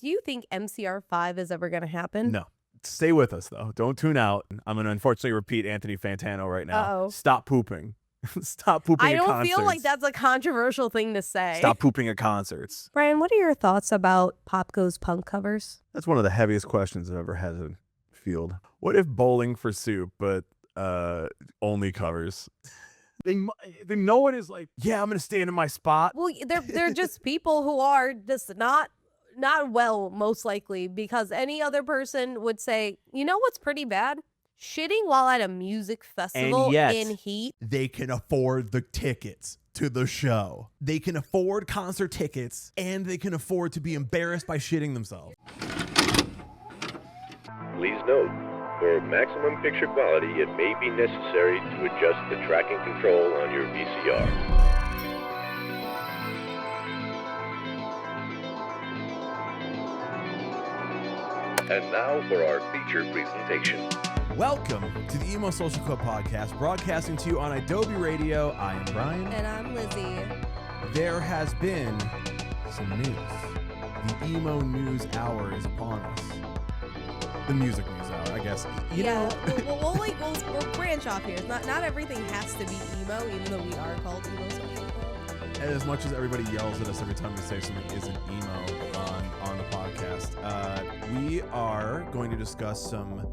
Do you think MCR5 is ever going to happen? No. Stay with us, though. Don't tune out. I'm going to unfortunately repeat Anthony Fantano right now. Uh-oh. Stop pooping. Stop pooping I at don't concerts. feel like that's a controversial thing to say. Stop pooping at concerts. Brian, what are your thoughts about Pop Goes Punk covers? That's one of the heaviest questions I've ever had in field. What if Bowling for Soup, but only covers? Then no one is like, yeah, I'm going to stand in my spot. Well, they're just people who are just not well, most likely, because any other person would say, you know what's pretty bad? Shitting while at a music festival And yet, in heat. They can afford the tickets to the show. They can afford concert tickets, and they can afford to be embarrassed by shitting themselves. Please note, for maximum picture quality, it may be necessary to adjust the tracking control on your VCR. And now for our feature presentation. Welcome to the Emo Social Club podcast, broadcasting to you on Adobe Radio. I am Brian. And I'm Lizzie. There has been some news. The Emo News Hour is upon us. The music news hour, I guess. You know, we'll branch off here. Not everything has to be emo, even though we are called Emo Social Club. and as much as everybody yells at us every time we say something isn't emo on the podcast, we are going to discuss some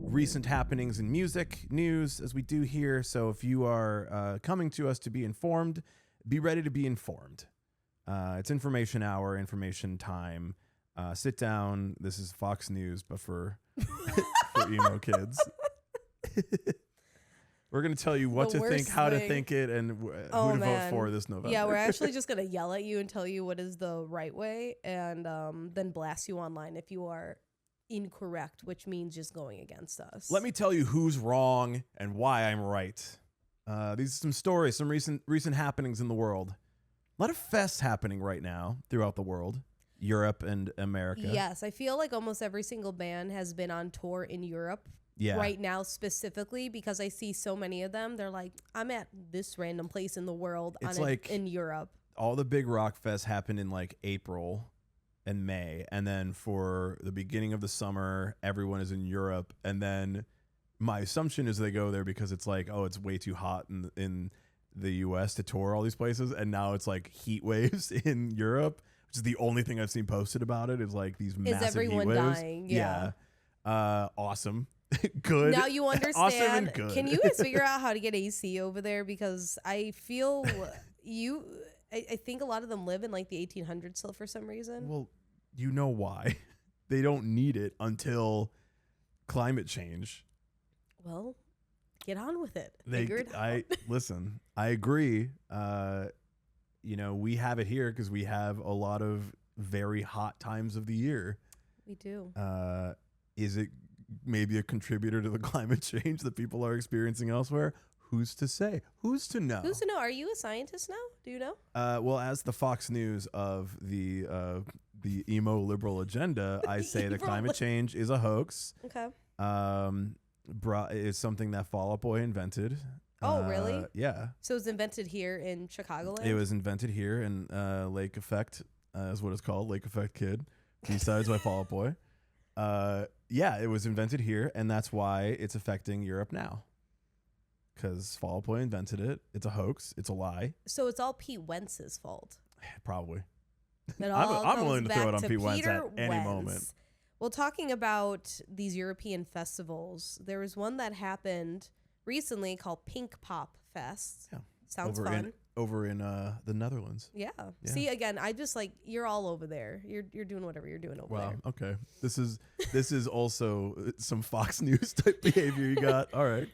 recent happenings in music news, as we do here. So if you are coming to us to be informed, be ready to be informed. It's information hour, information time. Sit down. This is Fox News, but for emo kids. We're going to tell you what to think, how to think it, and who to vote for this November. Yeah, we're actually just going to yell at you and tell you what is the right way, and then blast you online if you are incorrect, which means just going against us. Let me tell you who's wrong and why I'm right. These are some stories, some recent happenings in the world. A lot of fests happening right now throughout the world, Europe and America. Yes, I feel like almost every single band has been on tour in Europe. Yeah. Right now specifically, because I see so many of them. They're like, I'm at this random place in the world in Europe. All the big rock fests happened in like April and May, and then for the beginning of the summer, everyone is in Europe. And then my assumption is they go there because it's like, oh, it's way too hot in the US to tour all these places, and now it's like heat waves in Europe, which is the only thing I've seen posted about it, is like these massive heat waves. Is everyone dying? Yeah. Awesome. Good. Now you understand. Awesome and good. Can you guys figure out how to get AC over there? Because I feel I think a lot of them live in like the 1800s still for some reason. Well, you know why. They don't need it until climate change. Well, get on with it. Figure it out. Listen, I agree. We have it here because we have a lot of very hot times of the year. We do. Is it maybe a contributor to the climate change that people are experiencing elsewhere? Who's to say? Who's to know? Who's to know? Are you a scientist now? Do you know? Well, as the Fox News of the emo liberal agenda, I say that climate change is a hoax. Okay. It's something that Fall Out Boy invented. Oh, really? Yeah. So it was invented here in Chicagoland? It was invented here in Lake Effect, is what it's called, Lake Effect Kid. B-sides by Fall Out Boy. Yeah, it was invented here, and that's why it's affecting Europe now. Because Fall Out Boy invented it. It's a hoax. It's a lie. So it's all Pete Wentz's fault. Probably. I'm willing to throw it on Pete Wentz at any moment. Well, talking about these European festivals, there was one that happened recently called Pinkpop Fest. Yeah. Sounds fun. Over in the Netherlands. Yeah. See, again, I just like, you're all over there. You're doing whatever you're doing over there. Wow. Okay. This is also some Fox News type behavior you got. All right.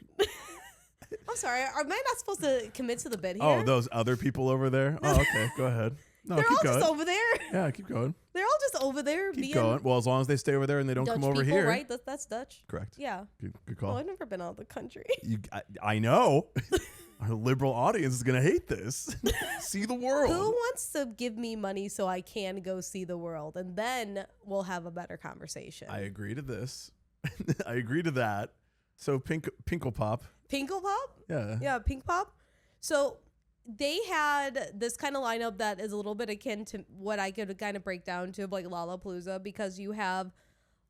I'm sorry. Am I not supposed to commit to the bid here? Oh, those other people over there? Oh, okay. Go ahead. No, they're keep all going. just over there. Yeah, keep going. They're all just over there. Keep going. Well, as long as they stay over there and they don't Dutch come over people, here. Right? That's Dutch. Correct. Yeah. Good call. Oh, I've never been out of the country. I know. Our liberal audience is going to hate this. See the world. Who wants to give me money so I can go see the world? And then we'll have a better conversation. I agree to this. I agree to that. So Pinklepop. Pinklepop? Yeah. Yeah, Pinkpop. So they had this kind of lineup that is a little bit akin to what I could kind of break down to like Lollapalooza, because you have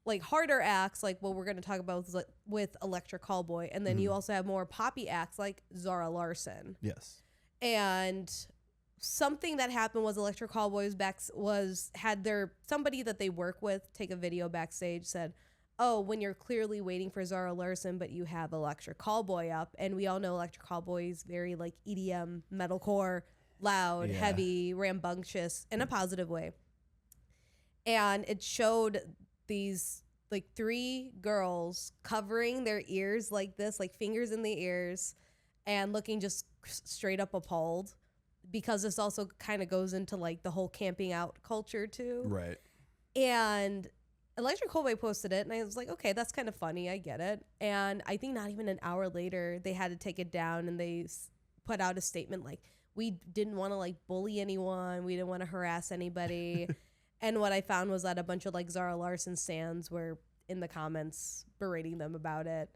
like harder acts like what we're going to talk about with Electric Callboy, and then you also have more poppy acts like Zara Larsson. Yes. And something that happened was Electric Callboys had somebody that they work with take a video backstage, said, oh, when you're clearly waiting for Zara Larsson, but you have Electric Callboy up, and we all know Electric Callboy is very like EDM, metalcore, loud, heavy, rambunctious in a positive way. And it showed these like 3 girls covering their ears like this, like fingers in the ears, and looking just straight up appalled, because this also kind of goes into like the whole camping out culture too. Right. And Electric Callboy posted it, and I was like, okay, that's kind of funny. I get it. And I think not even an hour later, they had to take it down, and they put out a statement like, we didn't want to like bully anyone. We didn't want to harass anybody. And what I found was that a bunch of like Zara Larsson stans were in the comments berating them about it.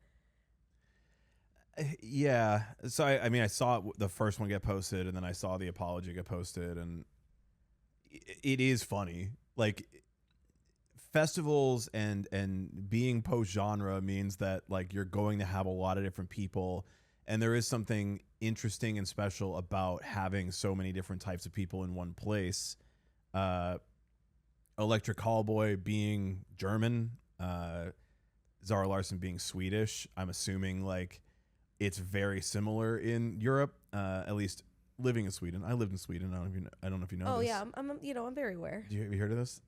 Yeah. So, I mean, I saw the first one get posted, and then I saw the apology get posted, and it is funny. Like, festivals and being post-genre means that like you're going to have a lot of different people, and there is something interesting and special about having so many different types of people in one place. Electric Callboy being German, Zara Larsson being Swedish. I'm assuming like it's very similar in Europe, at least living in Sweden. I lived in Sweden. I don't know if you know. Oh this. yeah, I'm very aware. Have you heard of this?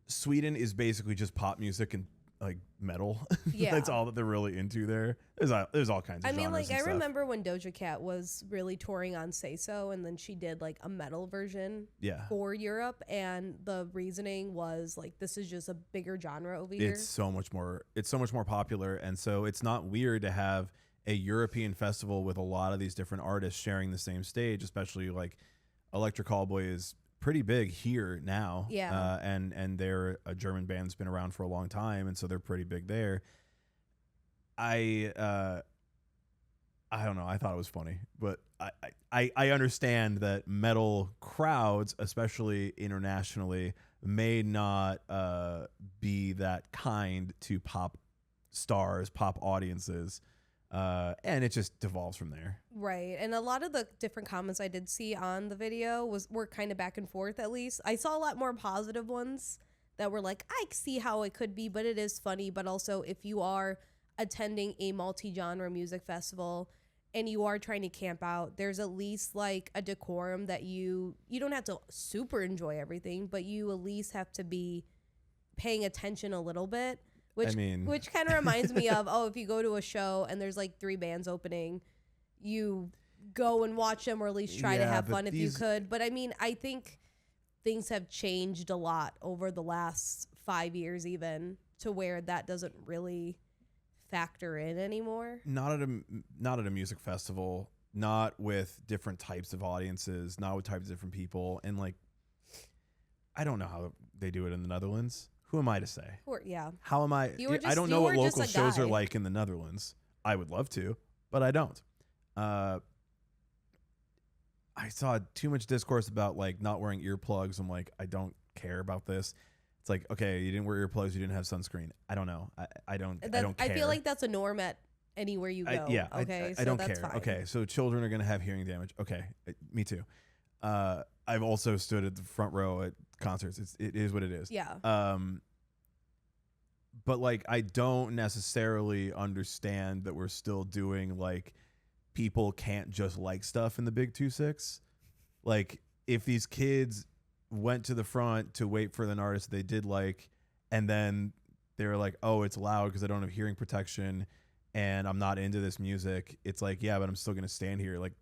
Sweden is basically just pop music and like metal. Yeah. That's all that they're really into there. There's all kinds of I mean, genres like, and I stuff. remember when Doja Cat was really touring on Say So, and then she did like a metal version for Europe, and the reasoning was like, this is just a bigger genre over here. It's so much more popular, and so it's not weird to have a European festival with a lot of these different artists sharing the same stage, especially like Electric Callboy is pretty big here now. Yeah. And they're a German band that's been around for a long time, and so they're pretty big there. I don't know. I thought it was funny, but I understand that metal crowds, especially internationally, may not be that kind to pop stars, pop audiences. And it just devolves from there. Right. And a lot of the different comments I did see on the video were kind of back and forth, at least. I saw a lot more positive ones that were like, I see how it could be, but it is funny. But also, if you are attending a multi-genre music festival and you are trying to camp out, there's at least like a decorum that you don't have to super enjoy everything, but you at least have to be paying attention a little bit. Which kind of reminds me of, if you go to a show and there's like 3 bands opening, you go and watch them, or at least try to have fun if you could. But I mean, I think things have changed a lot over the last 5 years, even to where that doesn't really factor in anymore. Not at a music festival, not with different types of audiences, not with types of different people. And like, I don't know how they do it in the Netherlands. Who am I to say? Yeah. How am I? I don't know what local shows are like in the Netherlands. I would love to, but I don't. I saw too much discourse about like not wearing earplugs. I'm like, I don't care about this. It's like, okay, you didn't wear earplugs, you didn't have sunscreen. I don't know. I don't care. I feel like that's a norm at anywhere you go. Okay. I don't care. Fine. Okay. So children are going to have hearing damage. Okay. Me too. I've also stood at the front row at concerts. It is what it is. Yeah. But like, I don't necessarily understand that we're still doing like people can't just like stuff in the Big 2-6. Like, if these kids went to the front to wait for an artist they did like, and then they're like, oh, it's loud because I don't have hearing protection and I'm not into this music. It's like, yeah, but I'm still going to stand here. Like,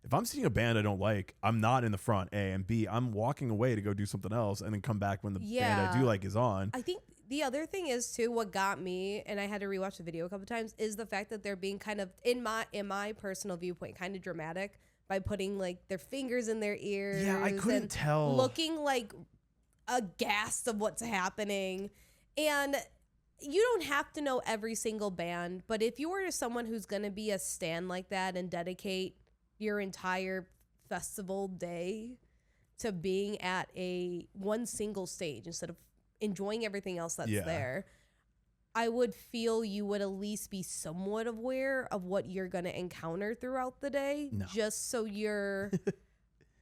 if I'm seeing a band I don't like, I'm not in the front, A, and B, I'm walking away to go do something else and then come back when the band I do like is on. I think the other thing is too, what got me, and I had to rewatch the video a couple times, is the fact that they're being kind of, in my personal viewpoint, kind of dramatic by putting like their fingers in their ears. Yeah, I couldn't tell. Looking like aghast of what's happening. And you don't have to know every single band, but if you were someone who's going to be a stan like that and dedicate your entire festival day to being at one single stage instead of enjoying everything else that's there, I would feel you would at least be somewhat aware of what you're going to encounter throughout the day, just so you're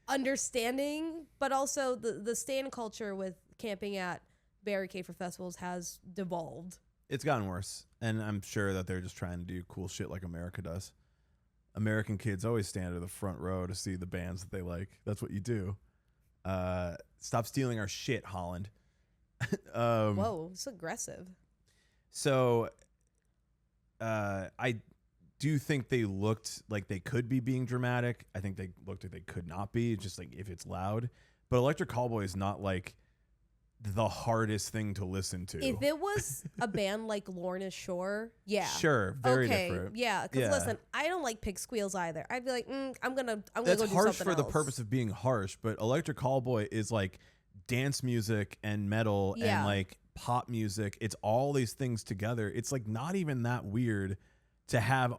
understanding. But also the stan culture with camping at barricade for festivals has devolved. It's gotten worse, and I'm sure that they're just trying to do cool shit like America does. American kids always stand at the front row to see the bands that they like. That's what you do. Stop stealing our shit, Holland. Whoa, it's aggressive. So I do think they looked like they could be being dramatic. I think they looked like they could not be, just like if it's loud. But Electric Callboy is not like the hardest thing to listen to. If it was a band like Lorna Shore, sure, very different. Yeah, because listen, I don't like pig squeals either. I'd be like, I'm gonna That's go do something harsh for else. the purpose of being harsh, but Electric Callboy is like dance music and metal and like pop music. It's all these things together. It's like not even that weird to have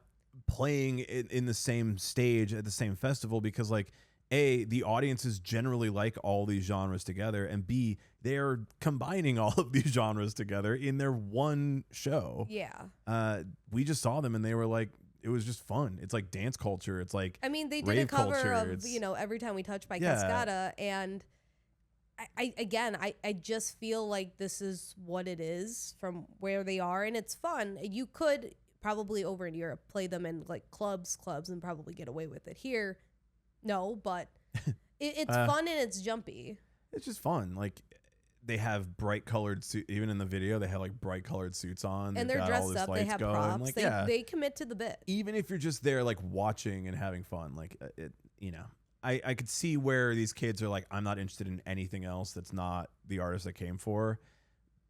playing in the same stage at the same festival, because like A, the audiences generally like all these genres together, and B, they're combining all of these genres together in their one show. Yeah. We just saw them and they were like, it was just fun. It's like dance culture. It's like, I mean, they did rave a cover culture. of, Every Time We Touch by Cascada, and I just feel like this is what it is from where they are, and it's fun. You could probably over in Europe play them in like clubs and probably get away with it. Here, no, but it's fun and it's jumpy. It's just fun. Like they have bright colored suits. Even in the video, they have like bright colored suits on. And They've they're got all dressed this up. They lights have going. props. Like, they commit to the bit. Even if you're just there like watching and having fun, like I could see where these kids are like, I'm not interested in anything else that's not the artist I came for.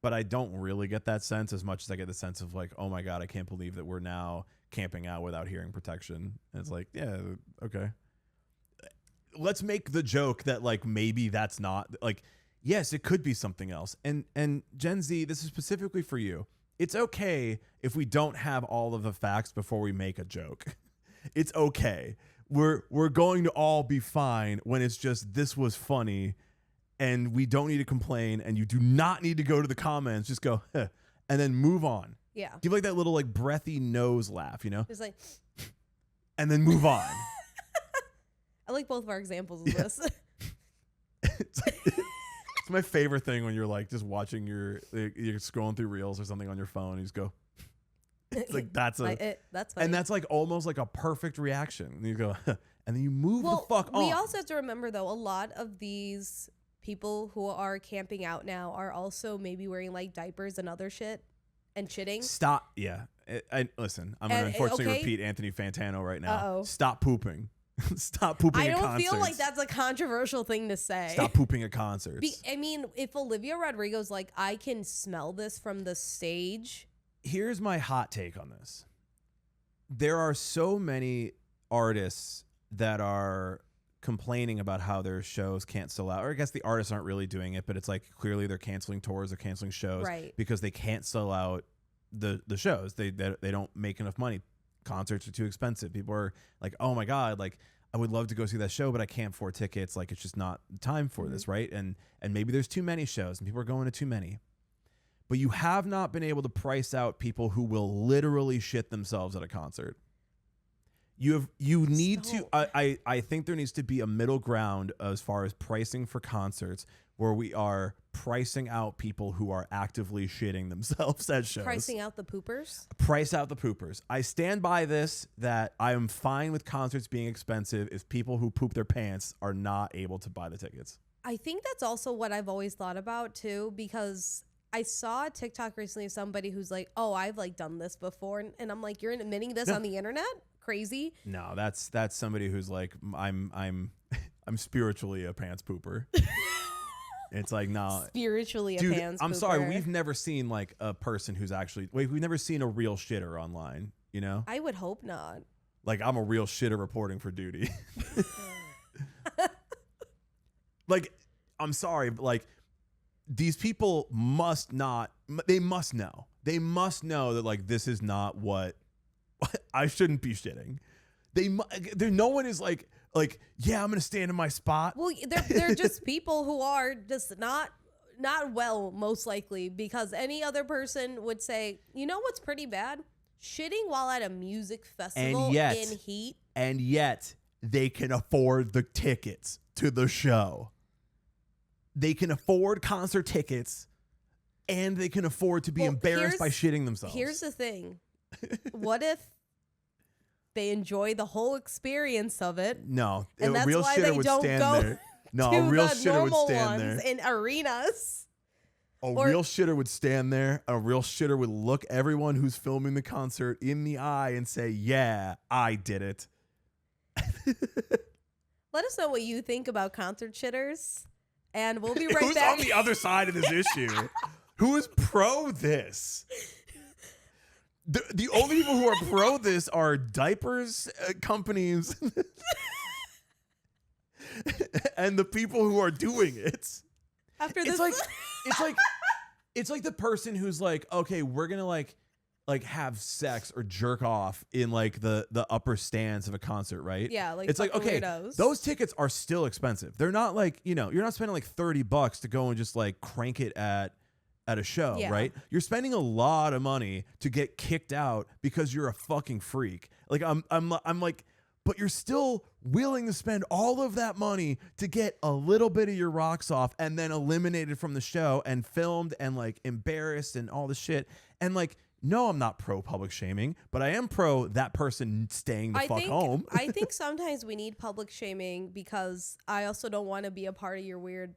But I don't really get that sense as much as I get the sense of like, oh my God, I can't believe that we're now camping out without hearing protection. And it's like, yeah, okay. Let's make the joke that like maybe that's not like, yes, it could be something else. And Gen Z, this is specifically for you. It's okay if we don't have all of the facts before we make a joke. It's okay. We're going to all be fine when it's just, this was funny and we don't need to complain, and you do not need to go to the comments. Just go, huh, and then move on. Yeah. Give like that little like breathy nose laugh, Just like, and then move on. I like both of our examples of this. It's my favorite thing when you're like just watching you're scrolling through reels or something on your phone. And you just go, it's like that's funny. And that's like almost like a perfect reaction. And you go, huh, and then you move the fuck on. We also have to remember though, a lot of these people who are camping out now are also maybe wearing like diapers and other shit and shitting. Stop. Yeah. Listen, I'm going to unfortunately repeat Anthony Fantano right now. Uh-oh. Stop pooping. Stop pooping at concerts. I don't feel like that's a controversial thing to say. Stop pooping at concerts. I mean, if Olivia Rodrigo's like, I can smell this from the stage. Here's my hot take on this. There are so many artists that are complaining about how their shows can't sell out, or I guess the artists aren't really doing it, but it's like clearly they're canceling tours or canceling shows because they can't sell out the shows. They don't make enough money. Concerts are too expensive. People are like, oh my God, like I would love to go see that show, but I can't afford tickets. Like it's just not time for this, right? And maybe there's too many shows and people are going to too many. But you have not been able to price out people who will literally shit themselves at a concert. You need to. I think there needs to be a middle ground as far as pricing for concerts, where we are pricing out people who are actively shitting themselves at shows. Pricing out the poopers? Price out the poopers. I stand by this, that I am fine with concerts being expensive if people who poop their pants are not able to buy the tickets. I think that's also what I've always thought about too, because I saw a TikTok recently of somebody who's like, oh, I've like done this before. And I'm like, you're admitting this on the internet? Crazy. No, that's somebody who's like, I'm spiritually a pants pooper. It's like, no. Spiritually Dude, a pants I'm pooper. sorry. We've never seen like a person who's actually, we've never seen a real shitter online, you know? I would hope not. Like I'm a real shitter reporting for duty. Like, I'm sorry, but like these people must know that like this is not what I shouldn't be shitting. No one is like yeah, I'm gonna stand in my spot. Well, they're just people who are just not well, most likely, because any other person would say, you know what's pretty bad? Shitting while at a music festival in heat. And yet they can afford the tickets to the show. They can afford concert tickets, and they can afford to be embarrassed by shitting themselves. Here's the thing. What if they enjoy the whole experience of it? No, and that's real why shitter they would don't stand go there. No, to a real the shitter would normal stand ones there. in arenas. Real shitter would stand there. A real shitter would look everyone who's filming the concert in the eye and say, yeah, I did it. Let us know what you think about concert shitters, and we'll be right Who's back. on the other side of this issue? Who is pro this? The only people who are pro this are diapers companies and the people who are doing it. After this, It's like the person who's like, okay, we're gonna like have sex or jerk off in like the upper stands of a concert, right? Yeah, like it's like, okay, weirdos. those tickets are still expensive. They're not like, you're not spending like $30 to go and just like crank it at a show, Yeah. right? You're spending a lot of money to get kicked out because you're a fucking freak. Like I'm like, but you're still willing to spend all of that money to get a little bit of your rocks off and then eliminated from the show and filmed and like embarrassed and all this shit. And like, no, I'm not pro public shaming, but I am pro that person staying the fuck home. I think sometimes we need public shaming because I also don't want to be a part of your weird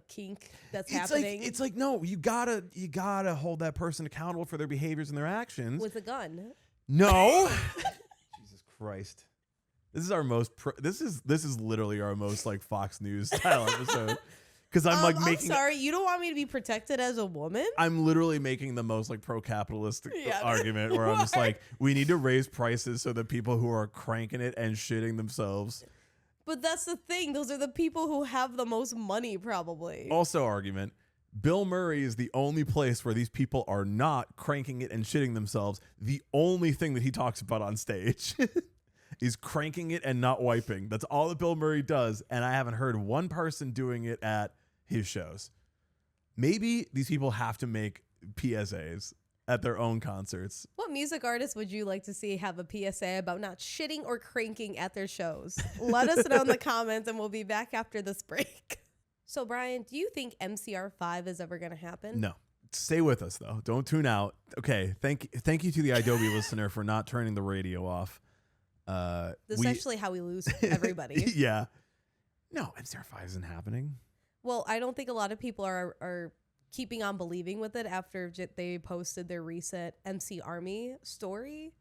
kink that's happening. It's like, no, you gotta hold that person accountable for their behaviors and their actions. With a gun. No. Jesus Christ. This is our most this is literally our most like Fox News style episode. Because I'm like making. I'm sorry, you don't want me to be protected as a woman? I'm literally making the most like pro-capitalist argument where I'm just like, we need to raise prices so that people who are cranking it and shitting themselves. But that's the thing; those are the people who have the most money, probably. Also, argument. Bill Murray is the only place where these people are not cranking it and shitting themselves. The only thing that he talks about on stage is cranking it and not wiping. That's all that Bill Murray does, and I haven't heard one person doing it at his shows. Maybe these people have to make PSAs at their own concerts. What music artist would you like to see have a PSA about not shitting or cranking at their shows? Let us know in the comments, and we'll be back after this break. So, Brian, do you think MCR5 is ever going to happen? No. Stay with us, though. Don't tune out. Okay, thank you to the Adobe listener for not turning the radio off. This is actually how we lose everybody. Yeah. No, MCR5 isn't happening. Well, I don't think a lot of people are keeping on believing with it after they posted their recent MCRmy story.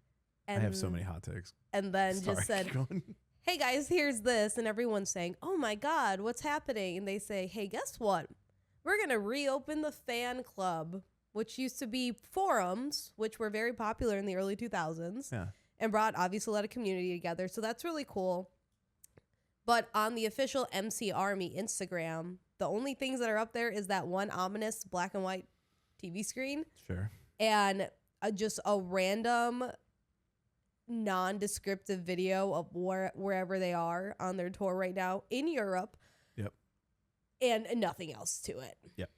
And, I have so many hot takes. And then just said, hey guys, here's this. And everyone's saying, oh my God, what's happening? And they say, hey, guess what? We're going to reopen the fan club, which used to be forums, which were very popular in the early 2000s. Yeah. And brought obviously a lot of community together. So that's really cool. But on the official MCRmy Instagram, the only things that are up there is that one ominous black and white TV screen. Sure. And just a random non-descriptive video of wherever they are on their tour right now in Europe. Yep. And nothing else to it. Yep.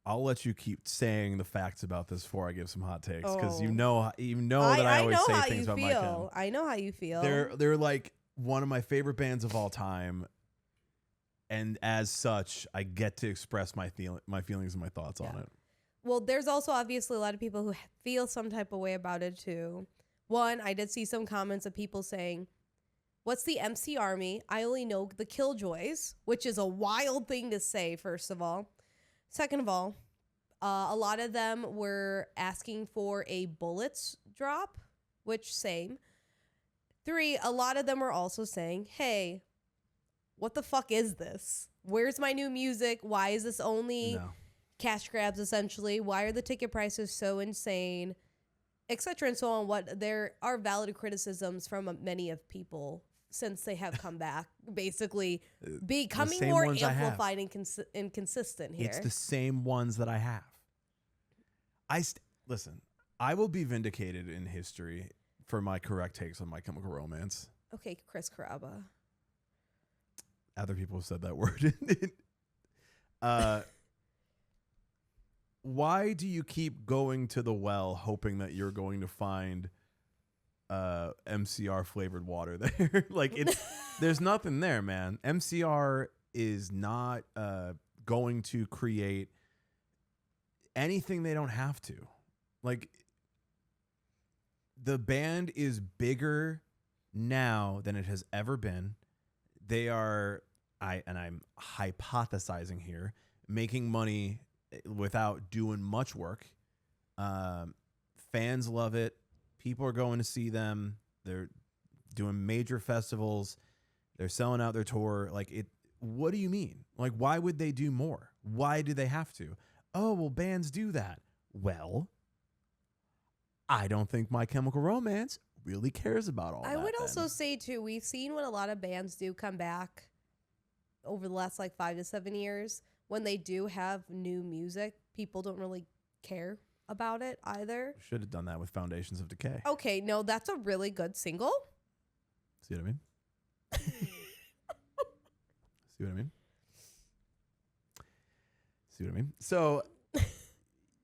I'll let you keep saying the facts about this before I give some hot takes, because you know that I always say things about my Chem. I know how you feel. They're like one of my favorite bands of all time, and as such, I get to express my feelings and my thoughts on it. Well, there's also obviously a lot of people who feel some type of way about it too. One, I did see some comments of people saying, "What's the MCRmy? I only know the Killjoys," which is a wild thing to say. First of all. Second of all, a lot of them were asking for a Bullets drop, which same. 3, a lot of them were also saying, hey, what the fuck is this? Where's my new music? Why is this only cash grabs, essentially? Why are the ticket prices so insane? Etc. and so on. What there are valid criticisms from many of people since they have come back, basically becoming same more ones I have. amplified and consistent here. It's the same ones that I have. Listen, I will be vindicated in history for my correct takes on My Chemical Romance. Okay, Chris Caraba. Other people have said that word. Why do you keep going to the well hoping that you're going to find MCR flavored water there? Like, there's nothing there, man. MCR is not going to create anything they don't have to. Like, the band is bigger now than it has ever been. They are, I'm hypothesizing here, making money without doing much work. Fans love it. People are going to see them. They're doing major festivals. They're selling out their tour. Like, what do you mean? Like, why would they do more? Why do they have to? Oh, well, bands do that. Well, I don't think My Chemical Romance really cares about all that. I would also say, too, we've seen what a lot of bands do come back over the last, 5 to 7 years. When they do have new music, people don't really care about it either. Should have done that with Foundations of Decay. Okay, no, that's a really good single. See what I mean? See what I mean? See what I mean? So,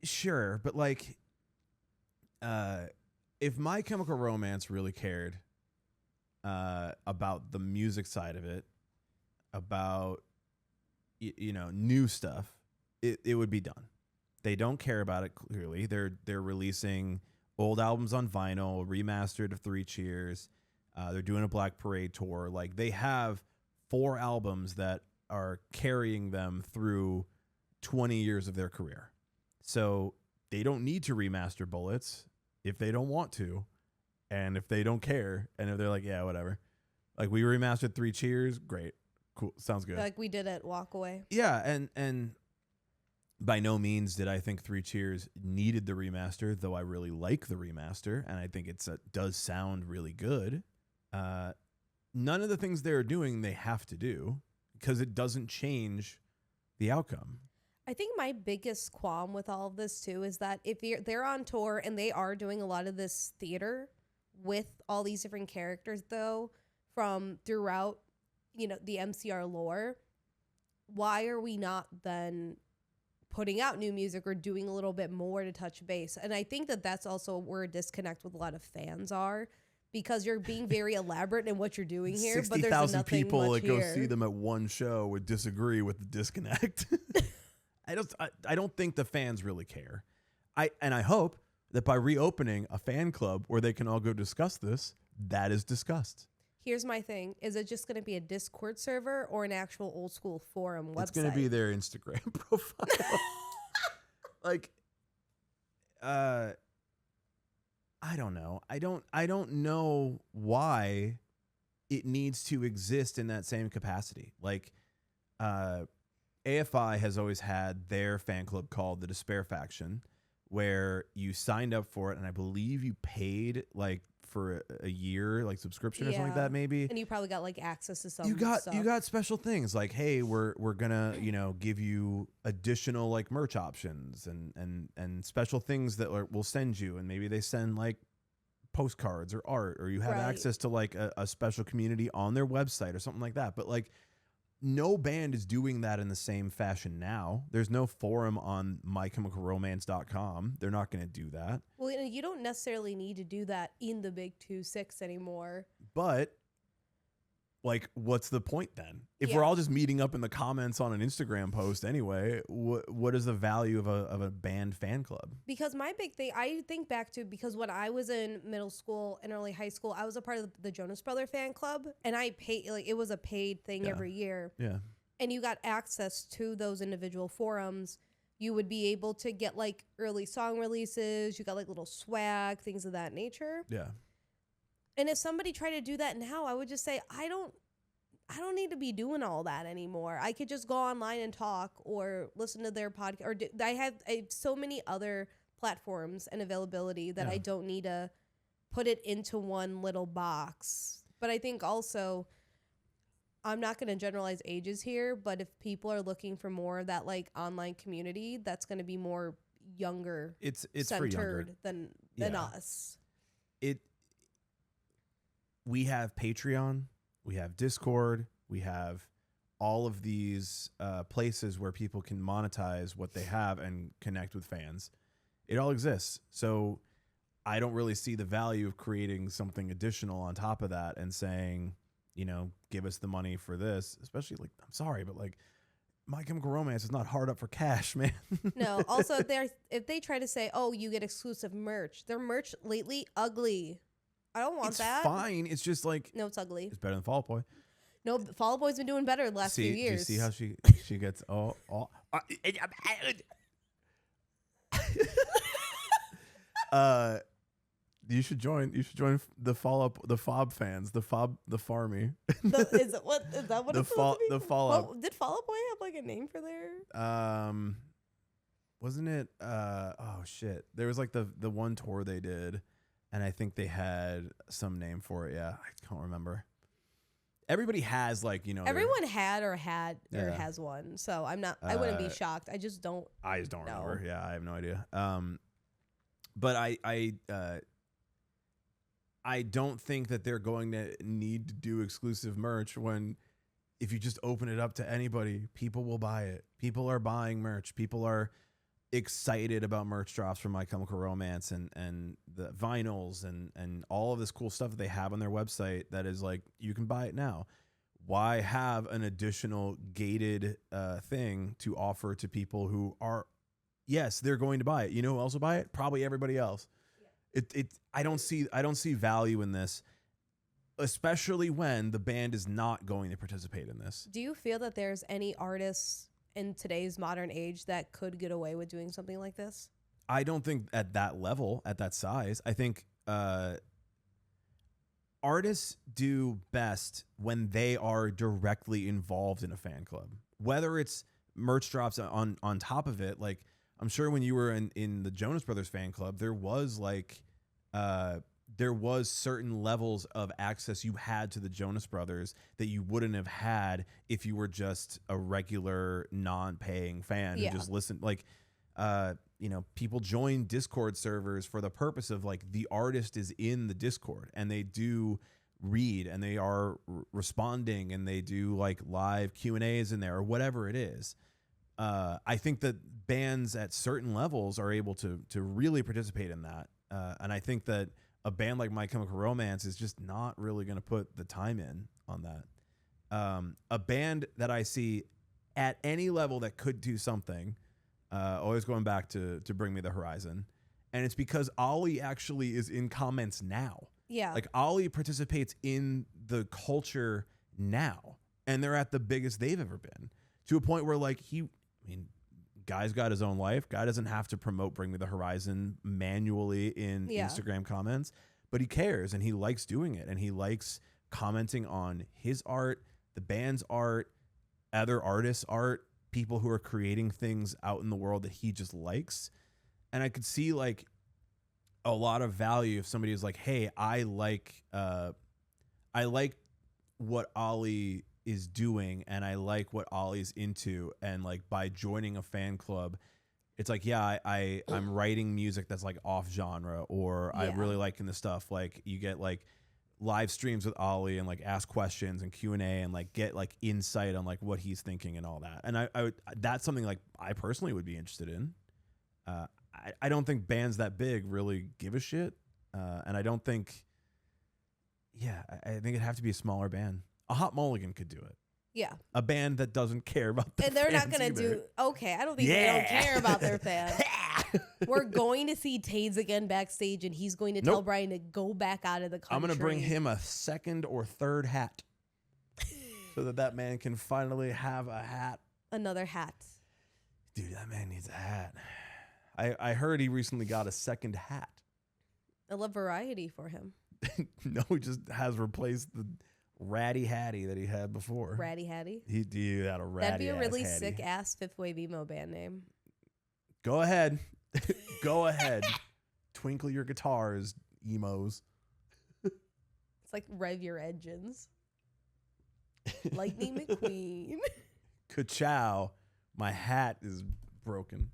sure, but if My Chemical Romance really cared about the music side of it, about new stuff, it would be done. They don't care about it, clearly. They're releasing old albums on vinyl, remastered of 3 Cheers. They're doing a Black Parade tour. Like, they have 4 albums that are carrying them through 20 years of their career. So they don't need to remaster Bullets if they don't want to, and if they don't care, and if they're like, yeah, whatever. Like, we remastered 3 Cheers, great, cool, sounds good. Like we did at Walk Away. Yeah, and by no means did I think 3 Cheers needed the remaster, though I really like the remaster, and I think it does sound really good. None of the things they're doing they have to do, because it doesn't change the outcome. I think my biggest qualm with all of this, too, is that if they're on tour and they are doing a lot of this theater with all these different characters, though, from throughout, the MCR lore, why are we not then putting out new music or doing a little bit more to touch base? And I think that that's also where a disconnect with a lot of fans are, because you're being very elaborate in what you're doing here, but there's nothing 60,000 people much that go here. see them at one show would disagree with the disconnect. I don't think the fans really care. I hope that by reopening a fan club where they can all go discuss this, that is discussed. Here's my thing. Is it just going to be a Discord server or an actual old school forum website? It's going to be their Instagram profile. I don't know. I don't know why it needs to exist in that same capacity. AFI has always had their fan club called the Despair Faction, where you signed up for it, and I believe you paid for a year, subscription or something like that, maybe. And you probably got access to some. You got stuff. special things like, hey, we're gonna give you additional merch options and special things that we'll send you, and maybe they send postcards or art, or you have access to a special community on their website or something like that. But no band is doing that in the same fashion now. There's no forum on mychemicalromance.com. They're not going to do that. Well, you don't necessarily need to do that in the Big 2-6 anymore. But, what's the point then? If we're all just meeting up in the comments on an Instagram post anyway, what is the value of a band fan club? Because my big thing, I think back to, because when I was in middle school and early high school, I was a part of the Jonas Brother fan club, and I paid, it was a paid thing every year. Yeah. And you got access to those individual forums. You would be able to get early song releases. You got little swag, things of that nature. Yeah. And if somebody tried to do that now, I would just say, I don't need to be doing all that anymore. I could just go online and talk or listen to their podcast. Or I have so many other platforms and availability that I don't need to put it into one little box. But I think also, I'm not going to generalize ages here, but if people are looking for more of that like online community, that's going to be more younger, It's centered for younger than Yeah. us. We have Patreon, we have Discord, we have all of these places where people can monetize what they have and connect with fans. It all exists. So I don't really see the value of creating something additional on top of that and saying, you know, give us the money for this, especially like, I'm sorry, but like My Chemical Romance is not hard up for cash, man. No, also if they try to say, oh, you get exclusive merch, their merch lately ugly. I don't want It's that. fine. It's just like, No, it's ugly. it's better than Fall Out Boy. No, Fall Out Boy's been doing better the last few years. Do you see how she gets you should join the Fob fans, the Farmy. Is that what it's supposed to be? The Fallout. Did Fall Out Boy have like a name for their? Wasn't it oh shit. There was like the one tour they did, and I think they had some name for it. Yeah, I can't remember. Everybody has like, you know, Everyone had or Yeah. has one. So I'm not. I wouldn't be shocked. I just don't. I just don't know. remember. Yeah, I have no idea. But I don't think that they're going to need to do exclusive merch when, if you just open it up to anybody, people will buy it. People are buying merch. People are excited about merch drops from My Chemical Romance and the vinyls and all of this cool stuff that they have on their website that is like, you can buy it now. Why have an additional gated thing to offer to people who are, yes, they're going to buy it. You know who else will buy it? Probably everybody else. Yeah. I don't see value in this, especially when the band is not going to participate in this. Do you feel that there's any artists in today's modern age that could get away with doing something like this? I don't think at that level, at that size. I think artists do best when they are directly involved in a fan club, whether it's merch drops on top of it. Like, I'm sure when you were in the Jonas Brothers fan club, there was certain levels of access you had to the Jonas Brothers that you wouldn't have had if you were just a regular non-paying fan who just listened. Like, you know, people join Discord servers for the purpose of like, the artist is in the Discord and they do read and they are responding and they do like live Q&As in there or whatever it is. I think that bands at certain levels are able to really participate in that. And I think that a band like My Chemical Romance is just not really going to put the time in on that. A band that I see at any level that could do something, always going back to Bring Me the Horizon, and it's because Ollie actually is in comments now. Yeah. Like, Ollie participates in the culture now, and they're at the biggest they've ever been, to a point where like guy's got his own life. Guy doesn't have to promote Bring Me the Horizon manually in Instagram comments, but he cares and he likes doing it. And he likes commenting on his art, the band's art, other artists' art, people who are creating things out in the world that he just likes. And I could see like a lot of value if somebody is like, hey, I like what Ollie is doing and I like what Ollie's into, and like by joining a fan club, it's like, yeah, I'm writing music that's like off genre, or I'm really liking the stuff. Like, you get like live streams with Ollie and like ask questions and Q&A and like get like insight on like what he's thinking and all that. And I would, that's something like I personally would be interested in. I don't think bands that big really give a shit, and I don't think, I think it'd have to be a smaller band. A Hot Mulligan could do it. Yeah. A band that doesn't care about their fans. And they're not going to do... Okay, I don't think they don't care about their fans. We're going to see Tades again backstage, and he's going to tell Brian to go back out of the country. I'm going to bring him a second or third hat so that man can finally have a hat. Another hat. Dude, that man needs a hat. I heard he recently got a second hat. I love variety for him. No, he just has replaced the Ratty Hattie that he had before. Ratty Hattie? He had a ratty. That'd be a really Hattie. sick ass fifth wave emo band name. Go ahead. Go ahead. Twinkle your guitars, emos. It's like rev your engines. Lightning McQueen. Ka-chow. My hat is broken.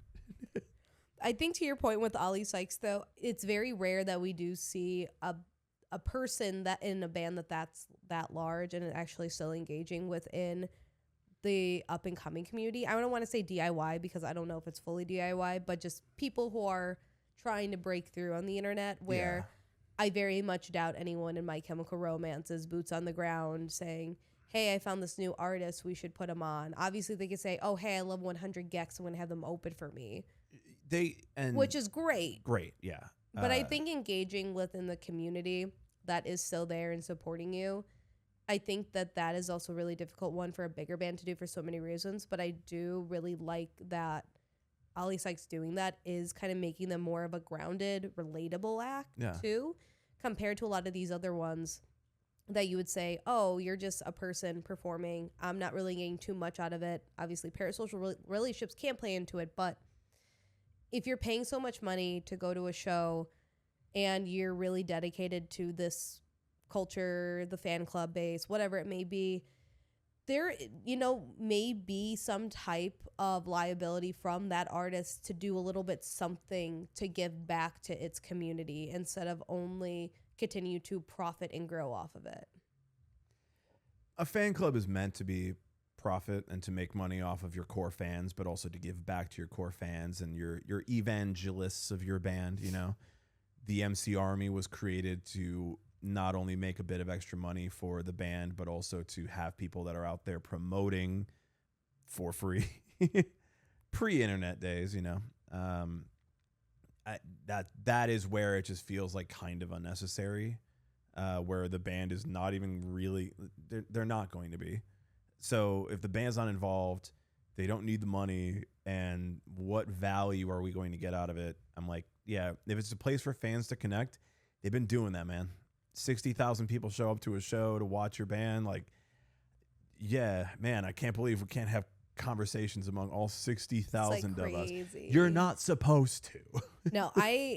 I think to your point with Ollie Sykes, though, it's very rare that we do see a person that in a band that's that large and actually still engaging within the up and coming community. I don't want to say DIY because I don't know if it's fully DIY, but just people who are trying to break through on the internet, where I very much doubt anyone in My Chemical Romance is boots on the ground saying, hey, I found this new artist, we should put him on. Obviously they could say, oh, hey, I love 100 Gex, I'm going to have them open for me. Which is great. Great, yeah. But I think engaging within the community that is still there and supporting you, I think that is also a really difficult one for a bigger band to do for so many reasons. But I do really like that Ollie Sykes doing that is kind of making them more of a grounded, relatable act too, compared to a lot of these other ones that you would say, oh, you're just a person performing. I'm not really getting too much out of it. Obviously, parasocial relationships can play into it, but if you're paying so much money to go to a show and you're really dedicated to this culture, the fan club base, whatever it may be, there, may be some type of liability from that artist to do a little bit something to give back to its community instead of only continue to profit and grow off of it. A fan club is meant to be profit and to make money off of your core fans, but also to give back to your core fans and your evangelists of your band. The MCRmy was created to not only make a bit of extra money for the band, but also to have people that are out there promoting for free. Pre-internet days, that is where it just feels like kind of unnecessary, where the band is not even really, they're not going to be. So if the band's not involved, they don't need the money, and what value are we going to get out of it? I'm like, yeah, if it's a place for fans to connect, they've been doing that, man. 60,000 people show up to a show to watch your band. Like, yeah, man, I can't believe we can't have conversations among all 60,000 of us. You're not supposed to. No,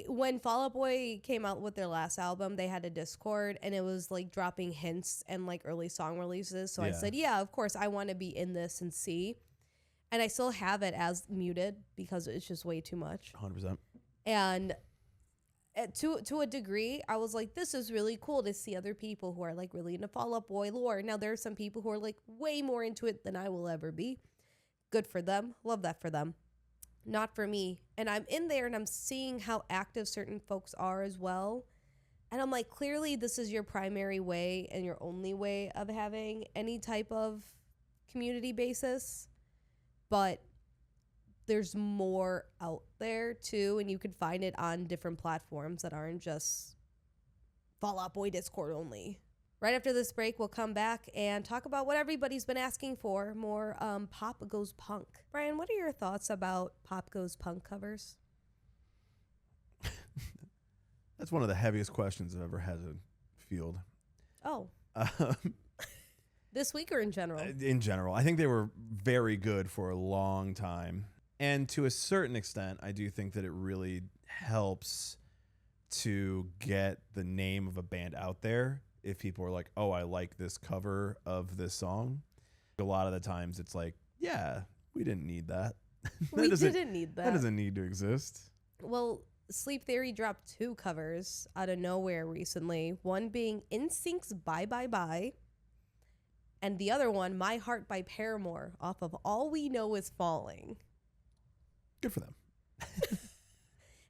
when Fall Out Boy came out with their last album, they had a Discord and it was like dropping hints and like early song releases. So I said, yeah, of course I want to be in this and see. And I still have it as muted because it's just way too much. 100%. And to a degree, I was like, this is really cool to see other people who are like really into Fall Out Boy lore. Now there are some people who are like way more into it than I will ever be. Good for them. Love that for them. Not for me. And I'm in there and I'm seeing how active certain folks are as well. And I'm like, clearly this is your primary way and your only way of having any type of community basis. But there's more out there too. And you can find it on different platforms that aren't just Fall Out Boy Discord only. Right after this break, we'll come back and talk about what everybody's been asking for, more Pop Goes Punk. Brian, what are your thoughts about Pop Goes Punk covers? That's one of the heaviest questions I've ever had to field. Oh. This week or in general? In general. I think they were very good for a long time. And to a certain extent, I do think that it really helps to get the name of a band out there. If people are like, oh, I like this cover of this song, a lot of the times it's like, yeah, we didn't need that. We didn't need that. That doesn't need to exist. Well, Sleep Theory dropped 2 covers out of nowhere recently. One being NSYNC's Bye Bye Bye, and the other one, My Heart by Paramore, off of All We Know Is Falling. Good for them.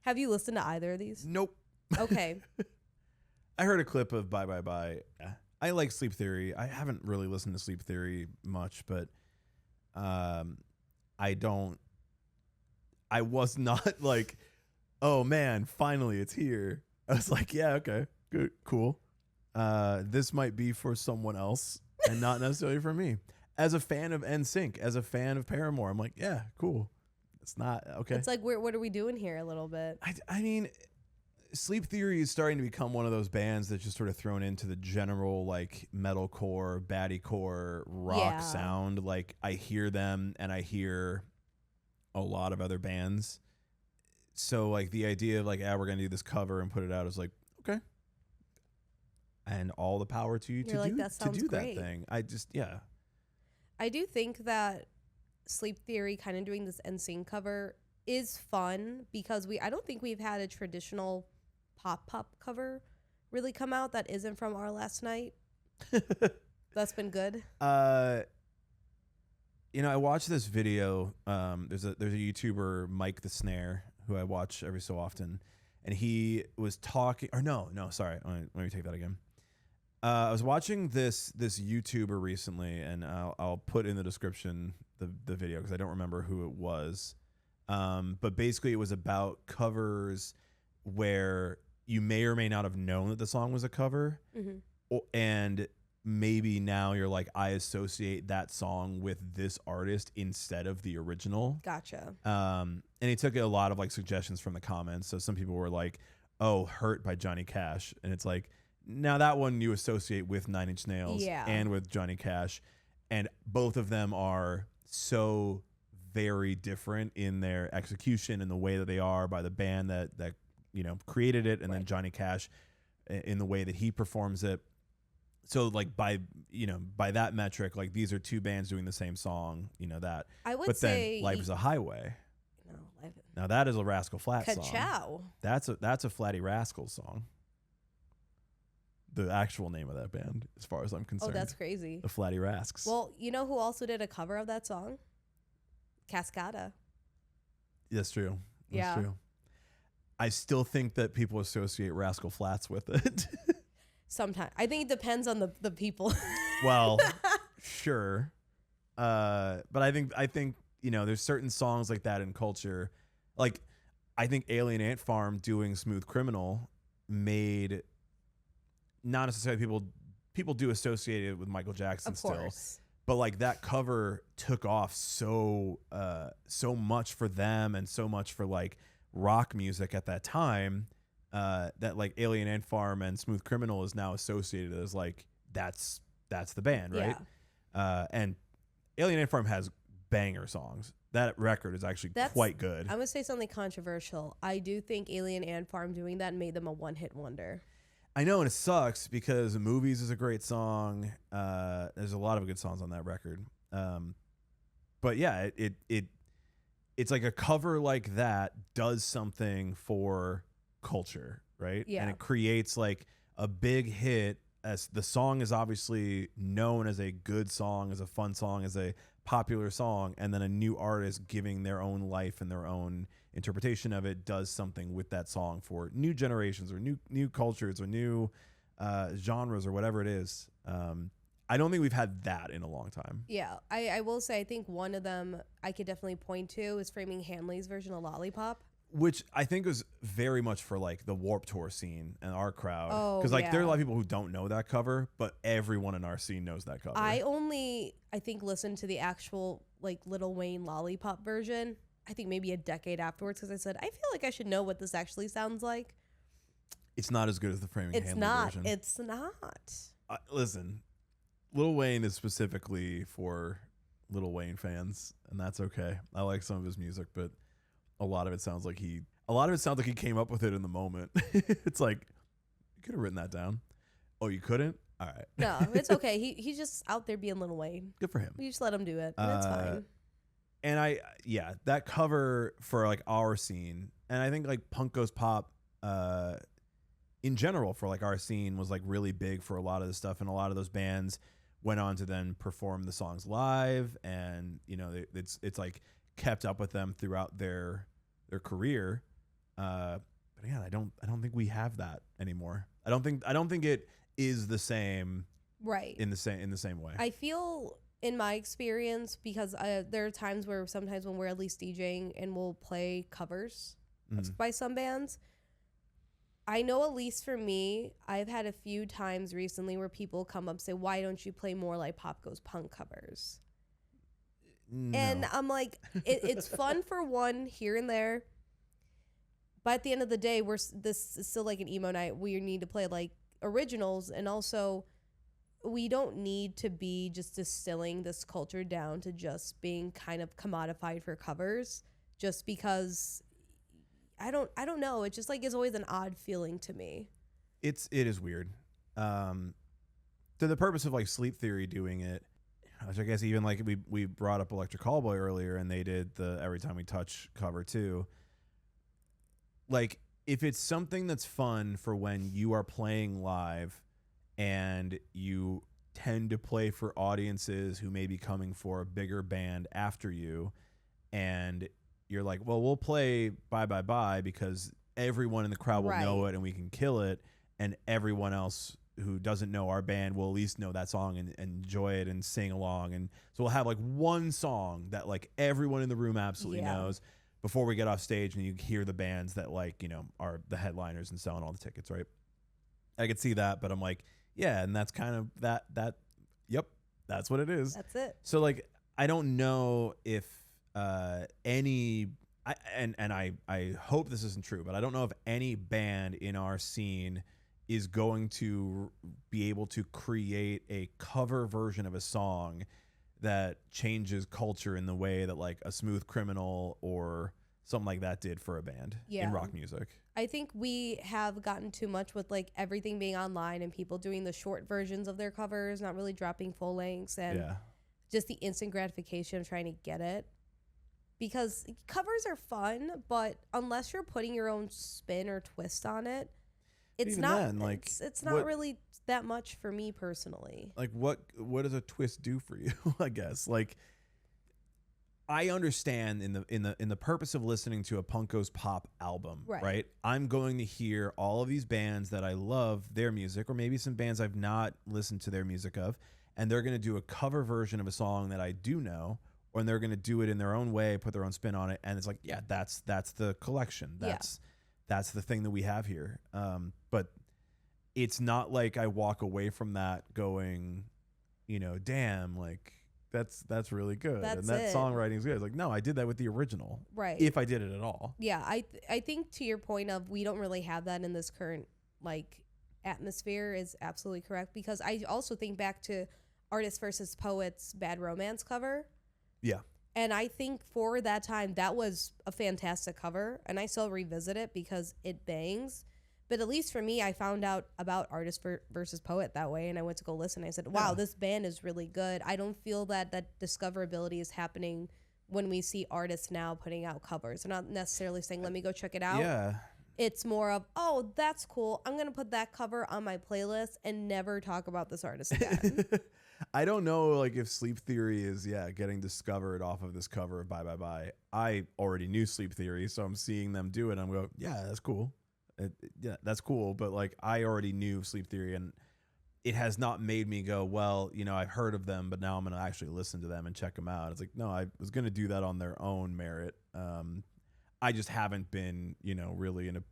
Have you listened to either of these? Nope. Okay. I heard a clip of Bye Bye Bye. I like Sleep Theory. I haven't really listened to Sleep Theory much, but I was not like, oh man, finally it's here. I was like, yeah, okay, good, cool. This might be for someone else and not necessarily for me. As a fan of NSYNC, as a fan of Paramore, I'm like, yeah, cool. It's not okay. It's like, what are we doing here a little bit? I mean, Sleep Theory is starting to become one of those bands that's just sort of thrown into the general like metalcore, baddiecore rock sound. Like I hear them and I hear a lot of other bands. So like the idea of like, we're gonna do this cover and put it out is like, okay. and all the power to you You're like, that to sounds do great. that thing. I just, yeah. I do think that Sleep Theory kind of doing this NSYNC cover is fun because I don't think we've had a traditional pop cover really come out that isn't from Our Last Night. That's been good. You know, I watched this video. There's a YouTuber, Mike the Snare, who I watch every so often, and he was talking. Or no, sorry. Let me take that again. I was watching this YouTuber recently, and I'll put in the description the video because I don't remember who it was. But basically, it was about covers where you may or may not have known that the song was a cover, and maybe now you're like, I associate that song with this artist instead of the original. Gotcha. And he took a lot of like suggestions from the comments. So some people were like, oh, Hurt by Johnny Cash. And it's like, now that one you associate with 9 Inch Nails and with Johnny Cash. And both of them are so very different in their execution and the way that they are by the band that you know created it, and then Johnny Cash in the way that he performs it. So like by that metric, like these are two bands doing the same song, you know that. I would but say then Life is a Highway. No, Life. Now that is a Rascal Flatts song. Ka-chow. That's a Flatty Rascals song. The actual name of that band, as far as I'm concerned. Oh, that's crazy. The Flatty Rascs. Well, you know who also did a cover of that song? Cascada. That's true. That's Yeah. true. I still think that people associate Rascal Flatts with it. Sometimes. I think it depends on the people. Well, sure. But I think, you know, there's certain songs like that in culture. Like, I think Alien Ant Farm doing Smooth Criminal made, not necessarily people do associate it with Michael Jackson still. But like that cover took off so much for them and so much for like rock music at that time, that like Alien Ant Farm and Smooth Criminal is now associated as like that's the band, right? Yeah. And Alien Ant Farm has banger songs. That record is actually quite good. I'm gonna say something controversial. I do think Alien Ant Farm doing that made them a one-hit wonder. I know, and it sucks because Movies is a great song. There's a lot of good songs on that record. But yeah, it's like a cover like that does something for culture, right? Yeah. And it creates like a big hit. As the song is obviously known as a good song, as a fun song, as a popular song, and then a new artist giving their own life and their own interpretation of it does something with that song for new generations or new cultures or new genres or whatever it is. I don't think we've had that in a long time. Yeah, I will say I think one of them I could definitely point to is Framing Hanley's version of Lollipop. Which I think was very much for like the Warped Tour scene and our crowd. Oh, because like there are a lot of people who don't know that cover, but everyone in our scene knows that cover. I think listened to the actual like Lil Wayne Lollipop version. I think maybe a decade afterwards because I said I feel like I should know what this actually sounds like. It's not as good as the Framing Hanley version. It's not. Listen, Lil Wayne is specifically for Lil Wayne fans, and that's okay. I like some of his music, but a lot of it sounds like he came up with it in the moment. It's like, you could have written that down. Oh, you couldn't? All right. No, it's okay. He's just out there being Lil Wayne. Good for him. We just let him do it. And it's fine. And that cover for like our scene, and I think like Punk Goes Pop in general for like our scene was like really big for a lot of the stuff, and a lot of those bands went on to then perform the songs live, and you know it's like kept up with them throughout their career. But again, I don't think we have that anymore. I don't think it is the same, right? In the same way. I feel in my experience, because there are times where sometimes when we're at least DJing and we'll play covers by some bands. I know at least for me, I've had a few times recently where people come up and say, "Why don't you play more like Pop Goes Punk covers?" No. And I'm like, it's fun for one here and there, but at the end of the day, this is still like an emo night. We need to play like originals, and also we don't need to be just distilling this culture down to just being kind of commodified for covers. Just because I don't know. It just like is always an odd feeling to me. It is weird. to the purpose of like Sleep Theory doing it, which I guess even like we brought up Electric Callboy earlier, and they did the Every Time We Touch cover too. Like, if it's something that's fun for when you are playing live and you tend to play for audiences who may be coming for a bigger band after you, and you're like, well, we'll play Bye Bye Bye because everyone in the crowd will know it and we can kill it, and everyone else who doesn't know our band will at least know that song and enjoy it and sing along. And so we'll have like one song that like everyone in the room absolutely knows before we get off stage, and you hear the bands that like, you know, are the headliners and selling all the tickets, right? I could see that, but I'm like, yeah, and that's kind of that yep, that's what it is. That's it. So like, I don't know if I hope this isn't true, but I don't know if any band in our scene is going to be able to create a cover version of a song that changes culture in the way that like a Smooth Criminal or something like that did for a band in rock music. I think we have gotten too much with like everything being online and people doing the short versions of their covers, not really dropping full lengths, and just the instant gratification of trying to get it. Because covers are fun, but unless you're putting your own spin or twist on it, it's not then, like, it's not really that much for me personally. Like what does a twist do for you? I guess like I understand in the purpose of listening to a Punko's Pop album, right? I'm going to hear all of these bands that I love their music, or maybe some bands I've not listened to their music of, and they're going to do a cover version of a song that I do know, or they're going to do it in their own way, put their own spin on it, and it's like, yeah, that's the collection. That's the thing that we have here. But it's not like I walk away from that going, you know, damn, like that's really good. And that songwriting is good. It's like, no, I did that with the original. Right. If I did it at all. Yeah, I think to your point of we don't really have that in this current like atmosphere is absolutely correct, because I also think back to Artists versus Poets Bad Romance cover. Yeah. And I think for that time, that was a fantastic cover. And I still revisit it because it bangs. But at least for me, I found out about Artist versus Poet that way. And I went to go listen. I said, wow, this band is really good. I don't feel that discoverability is happening when we see artists now putting out covers. They're not necessarily saying, let me go check it out. Yeah. It's more of, oh, that's cool. I'm going to put that cover on my playlist and never talk about this artist again. I don't know, like, if Sleep Theory is, getting discovered off of this cover of Bye Bye Bye. I already knew Sleep Theory, so I'm seeing them do it, and I'm going, yeah, that's cool. That's cool, but, like, I already knew Sleep Theory, and it has not made me go, well, you know, I've heard of them, but now I'm going to actually listen to them and check them out. It's like, no, I was going to do that on their own merit. I just haven't been, you know, really in a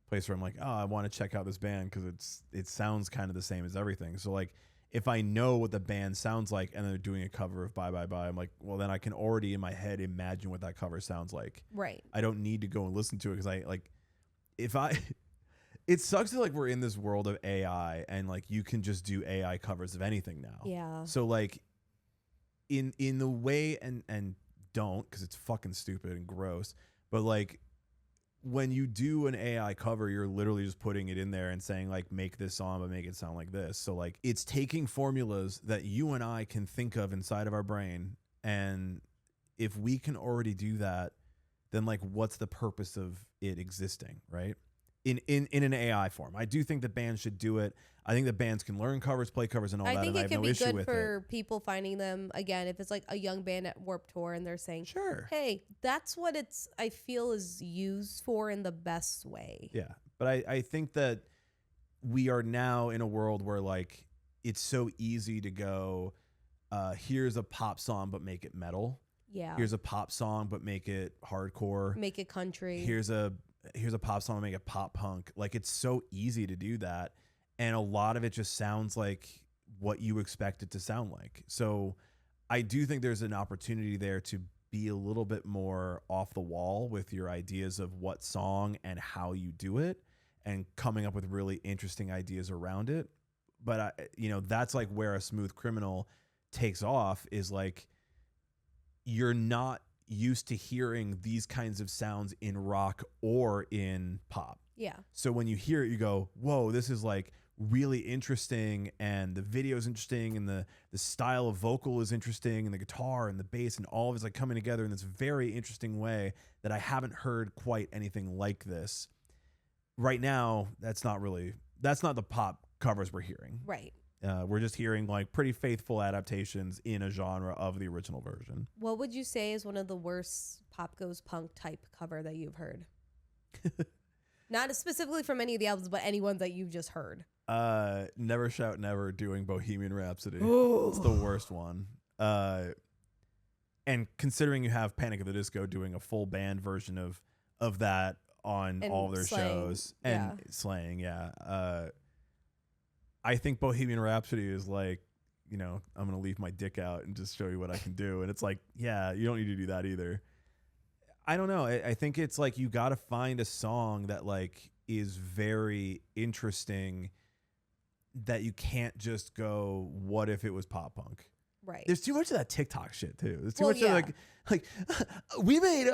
place where I'm like, oh, I want to check out this band because it sounds kind of the same as everything. So, like, if I know what the band sounds like and they're doing a cover of Bye Bye Bye, I'm like, well, then I can already in my head imagine what that cover sounds like. Right. I don't need to go and listen to it because it sucks that like we're in this world of AI and like you can just do AI covers of anything now. Yeah. So like in the way and don't, because it's fucking stupid and gross, but like when you do an AI cover, you're literally just putting it in there and saying like, make this song, but make it sound like this. So like it's taking formulas that you and I can think of inside of our brain. And if we can already do that, then like, what's the purpose of it existing? Right. In an AI form. I do think that bands should do it. I think that bands can learn covers, play covers, and all that. I think it could be good for it. people finding them again. If it's like a young band at Warped Tour and they're saying, sure, hey, that's what I feel is used for in the best way. Yeah. But I think that we are now in a world where like it's so easy to go, here's a pop song, but make it metal. Yeah. Here's a pop song, but make it hardcore. Make it country. Here's a pop song, make it pop punk. Like it's so easy to do that. And a lot of it just sounds like what you expect it to sound like. So I do think there's an opportunity there to be a little bit more off the wall with your ideas of what song and how you do it and coming up with really interesting ideas around it. But that's like where a Smooth Criminal takes off is like, you're not used to hearing these kinds of sounds in rock or in pop. Yeah. So when you hear it, you go, whoa, this is like really interesting, and the video is interesting, and the style of vocal is interesting, and the guitar and the bass and all of it's like coming together in this very interesting way that I haven't heard quite anything like this. Right now, that's not the pop covers we're hearing. Right. We're just hearing like pretty faithful adaptations in a genre of the original version. What would you say is one of the worst pop goes punk type cover that you've heard? Not specifically from any of the albums, but any ones that you've just heard. Never Shout Never doing Bohemian Rhapsody. Ooh. It's the worst one. And considering you have Panic at the Disco doing a full band version of that on And all their slaying, shows and slaying, yeah. I think Bohemian Rhapsody is like, you know, I'm going to leave my dick out and just show you what I can do. And it's like, yeah, you don't need to do that either. I don't know. I think it's like you got to find a song that like is very interesting that you can't just go, what if it was pop punk? Right. There's too much of that TikTok shit too. There's too Well, much of like we made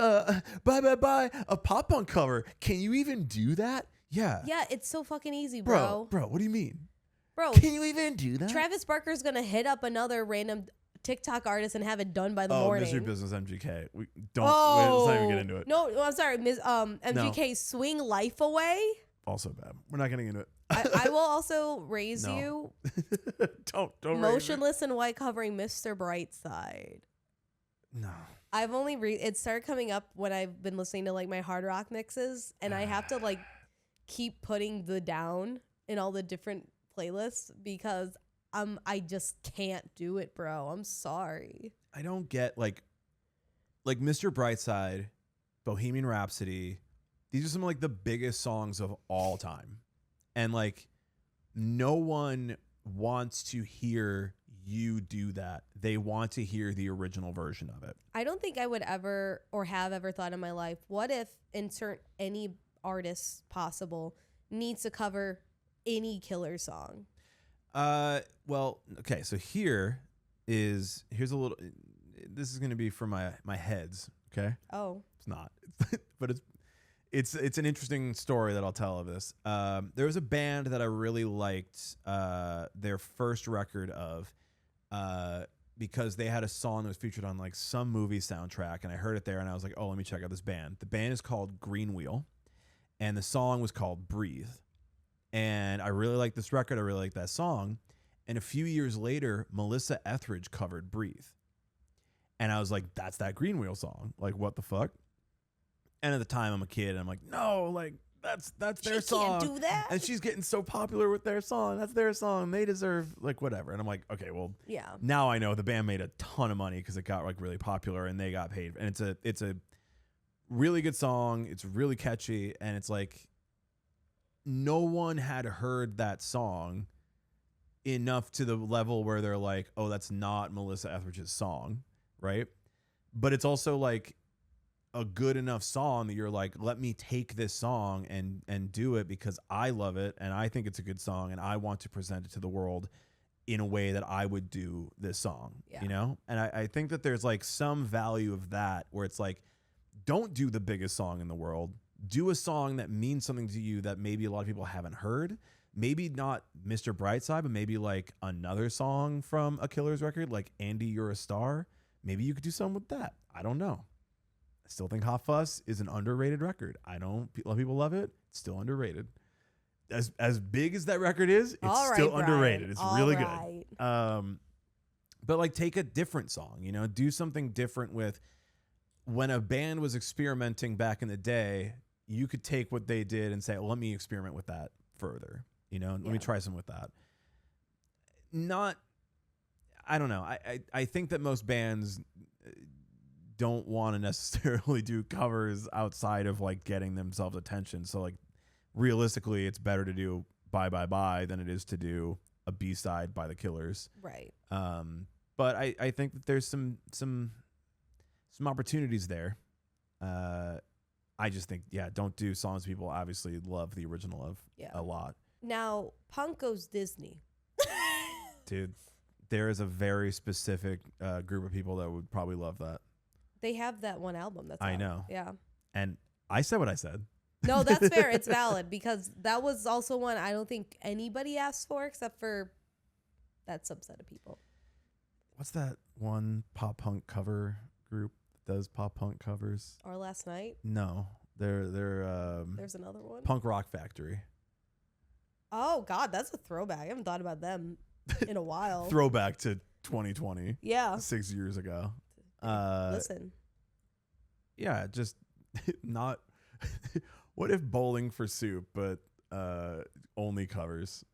bye bye bye a pop punk cover. Can you even do that? Yeah. Yeah, it's so fucking easy, bro. Bro, what do you mean? Bro, Can you even do that? Travis Barker's gonna hit up another random TikTok artist and have it done by the morning. Misery Business MGK. We don't. Let's not even get into it. No, I'm sorry, MGK Swing Life Away. Also bad. We're not getting into it. I will also raise No. you. don't raise me. Motionless in White covering Mr. Brightside. No. I've only it started coming up when I've been listening to like my hard rock mixes, and I have to like keep putting the down in all the different playlists because I just can't do it, bro. I'm sorry. I don't get like Mr. Brightside, Bohemian Rhapsody. These are some of like the biggest songs of all time. And like no one wants to hear you do that. They want to hear the original version of it. I don't think I would ever or have ever thought in my life, what if insert any artist possible needs to cover any Killer song? Well, okay, so here's a little, this is going to be for my heads, okay? Oh. It's not. But it's an interesting story that I'll tell of this. There was a band that I really liked their first record of because they had a song that was featured on like some movie soundtrack, and I heard it there and I was like, oh, let me check out this band. The band is called Green Wheel, and the song was called Breathe. And I really like this record. I really like that song. And a few years later, Melissa Etheridge covered Breathe. And I was like, that's that Green Wheel song. Like, what the fuck? And at the time, I'm a kid, and I'm like, no, like, that's their song. She can't do that. And she's getting so popular with their song. That's their song. They deserve, like, whatever. And I'm like, okay, well, yeah. Now I know the band made a ton of money because it got, like, really popular, and they got paid. And it's a really good song. It's really catchy, and it's like, no one had heard that song enough to the level where they're like, oh, that's not Melissa Etheridge's song, right? But it's also like a good enough song that you're like, let me take this song and do it because I love it and I think it's a good song and I want to present it to the world in a way that I would do this song, you know? And I think that there's like some value of that where it's like, don't do the biggest song in the world. Do a song that means something to you that maybe a lot of people haven't heard. Maybe not Mr. Brightside, but maybe like another song from a Killers record, like Andy, You're a Star. Maybe you could do something with that. I don't know. I still think Hot Fuss is an underrated record. A lot of people love it. It's still underrated. As big as that record is, it's still underrated. It's really good. But like take a different song, you know, do something different with when a band was experimenting back in the day. You could take what they did and say, well, let me experiment with that further. You know, let me try some with that. I don't know. I think that most bands don't want to necessarily do covers outside of like getting themselves attention. So like realistically, it's better to do Bye Bye Bye than it is to do a B-side by the Killers. Right. But I think that there's some opportunities there. I just think, don't do songs people obviously love the original of a lot. Now, punk goes Disney. Dude, there is a very specific group of people that would probably love that. They have that one album that's I out. know. Yeah. And I said what I said. No, that's fair. It's valid because that was also one I don't think anybody asked for except for that subset of people. What's that one pop punk cover group that does pop punk covers? Our Last Night. No, they're There's another one. Punk Rock Factory. Oh God, that's a throwback. I haven't thought about them in a while. Throwback to 2020. Yeah. 6 years ago. Listen. Yeah, just not. What if Bowling for Soup, but only covers?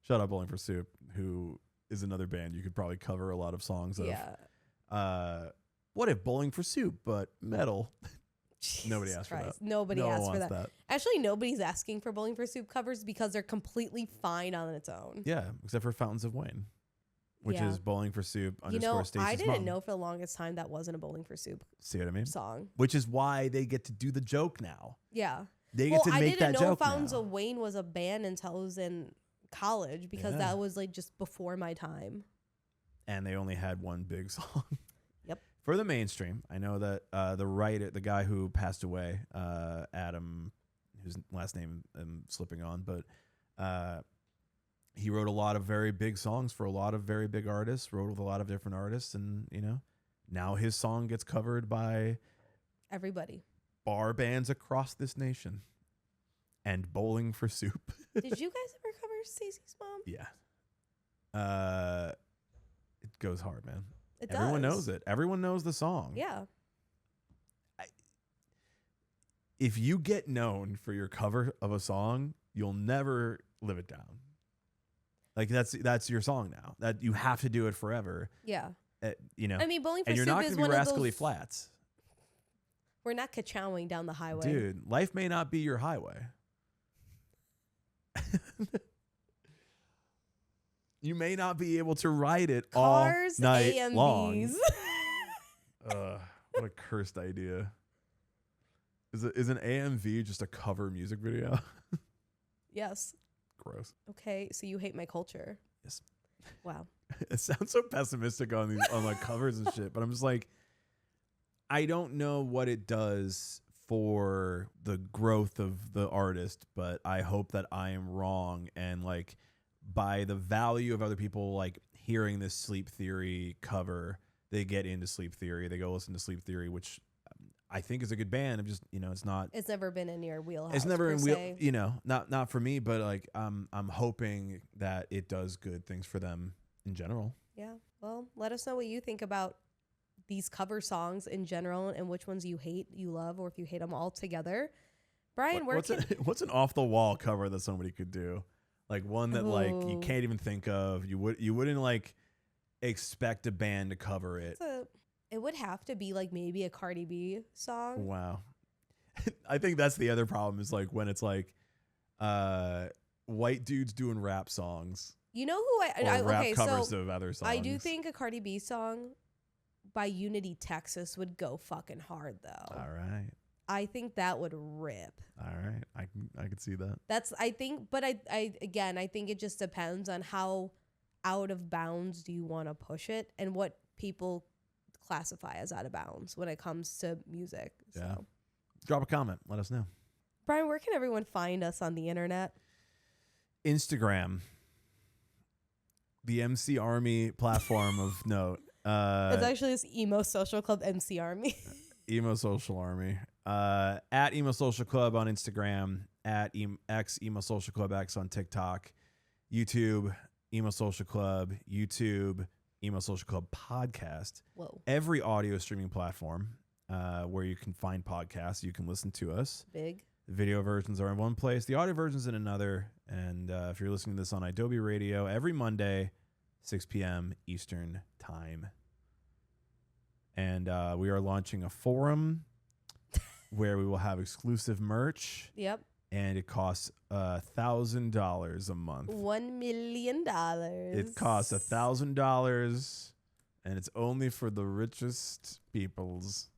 Shout out Bowling for Soup, who is another band you could probably cover a lot of songs of. Yeah. What if Bowling for Soup, but metal? Nobody asked for that. Nobody No one asked for wants that. Actually, nobody's asking for Bowling for Soup covers because they're completely fine on its own. Yeah, except for Fountains of Wayne, which Yeah. is Bowling for Soup You _ know, Stacey's I didn't mom. know for the longest time that wasn't a Bowling for Soup See what I mean? song. Which is why they get to do the joke now. Yeah. They get to I make didn't that know joke Fountains now. of Wayne was a band until I was in college because Yeah. that was like just before my time. And they only had one big song. Yep. For the mainstream, I know that the writer, the guy who passed away, Adam, whose last name I'm slipping on, but he wrote a lot of very big songs for a lot of very big artists, wrote with a lot of different artists, and, you know, now his song gets covered by Everybody. bar bands across this nation. And Bowling for Soup. Did you guys ever cover Stacey's mom? Yeah. It goes hard, man. It Everyone does. knows it. Everyone knows the song. Yeah. If you get known for your cover of a song, you'll never live it down. Like that's your song now. That you have to do it forever. Yeah. You know. I mean, Bowling for and you're Soup not is going to one be of Rascally those. Flats, We're not ka-chowing down the highway. dude. Life may not be your highway. You may not be able to ride it Cars, all night AMVs. long. What a cursed idea. Is an AMV just a cover music video? Yes. Gross. Okay, so you hate my culture. Yes. Wow. It sounds so pessimistic on these on like covers and shit, but I'm just like, I don't know what it does for the growth of the artist, but I hope that I am wrong, and like by the value of other people like hearing this Sleep Theory cover, they get into Sleep Theory, they go listen to Sleep Theory, which I think is a good band. I'm just, you know, it's not. It's never been in your wheelhouse. It's never per in se. you know, not for me, but like I'm hoping that it does good things for them in general. Yeah. Well, let us know what you think about these cover songs in general and which ones you hate, you love, or if you hate them all together. Brian, What's an off the wall cover that somebody could do? Like one that like you Ooh. can't even think of. You wouldn't like expect a band to cover it. it would have to be like maybe a Cardi B song. Wow. I think that's the other problem is like when it's like white dudes doing rap songs. You know who Or rap okay, covers so of other songs. I do think a Cardi B song by Unity Texas would go fucking hard though. All right. I think that would rip. All right. I can see that. That's I think, but I again I think it just depends on how out of bounds do you want to push it and what people classify as out of bounds when it comes to music. Yeah. So. Drop a comment. Let us know. Brian, where can everyone find us on the internet? Instagram. The MCRmy platform of note. It's actually this emo social club MCRmy. Emo Social Army. At Emo Social Club on Instagram. At X Emo Social Club X on TikTok. YouTube Emo Social Club. YouTube Emo Social Club podcast. Whoa. Every audio streaming platform where you can find podcasts, you can listen to us. Big. The video versions are in one place, the audio versions in another. And if you're listening to this on Adobe Radio, every Monday, 6 p.m. Eastern Time. And we are launching a forum where we will have exclusive merch. Yep. And it costs $1,000 a month. $1 million. It costs $1,000, and it's only for the richest peoples.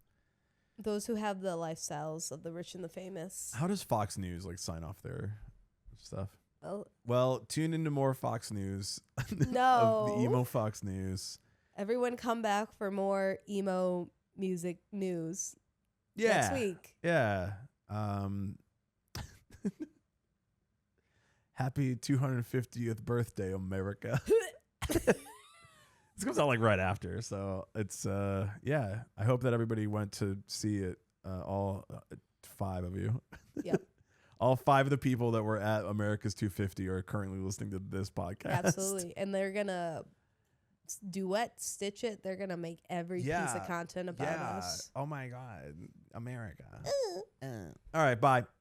Those who have the lifestyles of the rich and the famous. How does Fox News like sign off their stuff? Well, Tune into more Fox News. no. Of the emo Fox News. Everyone come back for more emo music news Yeah. next week. Yeah. Happy 250th birthday, America. This comes out like right after, so it's yeah. I hope that everybody went to see it. All 5 of you. Yep. All 5 of the people that were at America's 250 are currently listening to this podcast. Absolutely, and they're gonna duet stitch it. They're gonna make every piece of content about us. Oh my God, America. All right, bye.